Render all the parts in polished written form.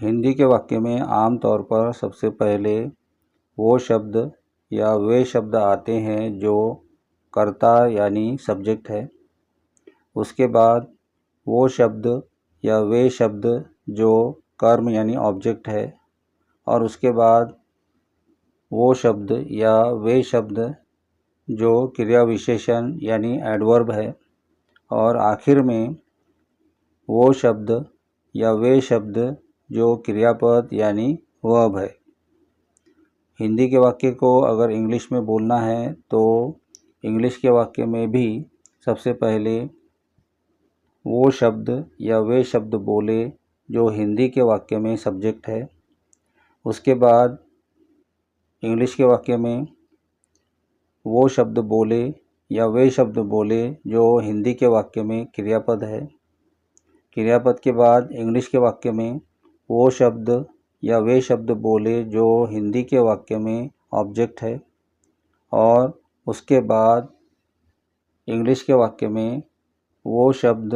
हिंदी के वाक्य में आम तौर पर सबसे पहले वो शब्द या वे शब्द आते हैं जो कर्ता यानी सब्जेक्ट है। उसके बाद वो शब्द या वे शब्द जो कर्म यानी ऑब्जेक्ट है, और उसके बाद वो शब्द या वे शब्द जो क्रिया विशेषण यानी एडवर्ब है, और आखिर में वो शब्द या वे शब्द जो क्रियापद यानी वर्ब है। हिंदी के वाक्य को अगर इंग्लिश में बोलना है तो इंग्लिश के वाक्य में भी सबसे पहले वो शब्द या वे शब्द बोले जो हिंदी के वाक्य में सब्जेक्ट है। उसके बाद इंग्लिश के वाक्य में वो शब्द बोले या वे शब्द बोले जो हिंदी के वाक्य में क्रियापद है। क्रियापद के बाद इंग्लिश के वाक्य में वो शब्द या वे शब्द बोले जो हिंदी के वाक्य में ऑब्जेक्ट है, और उसके बाद इंग्लिश के वाक्य में वो शब्द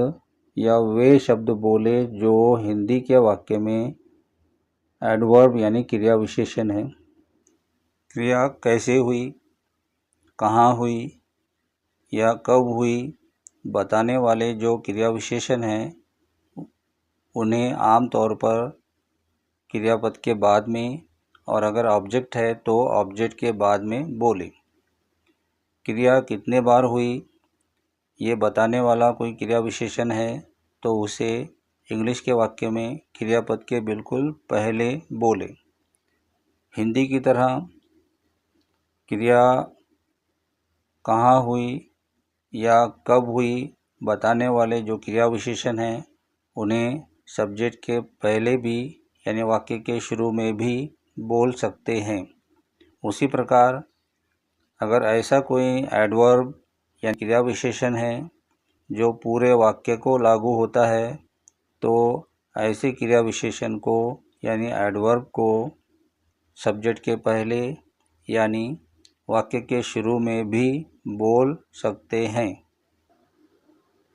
या वे शब्द बोले जो हिंदी के वाक्य में एडवर्ब यानी क्रिया विशेषण है। क्रिया कैसे हुई, कहाँ हुई या कब हुई बताने वाले जो क्रिया विशेषण हैं उन्हें आम तौर पर क्रियापद के बाद में, और अगर ऑब्जेक्ट है तो ऑब्जेक्ट के बाद में बोले। क्रिया कितने बार हुई ये बताने वाला कोई क्रिया विशेषण है तो उसे इंग्लिश के वाक्य में क्रियापद के बिल्कुल पहले बोले। हिंदी की तरह क्रिया कहाँ हुई या कब हुई बताने वाले जो क्रिया विशेषण हैं उन्हें सब्जेक्ट के पहले भी यानी वाक्य के शुरू में भी बोल सकते हैं। उसी प्रकार अगर ऐसा कोई एडवर्ब या क्रिया विशेषण है जो पूरे वाक्य को लागू होता है तो ऐसे क्रिया विशेषण को यानी एडवर्ब को सब्जेक्ट के पहले यानी वाक्य के शुरू में भी बोल सकते हैं।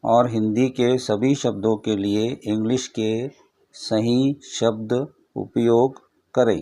और हिंदी के सभी शब्दों के लिए इंग्लिश के सही शब्द उपयोग करें।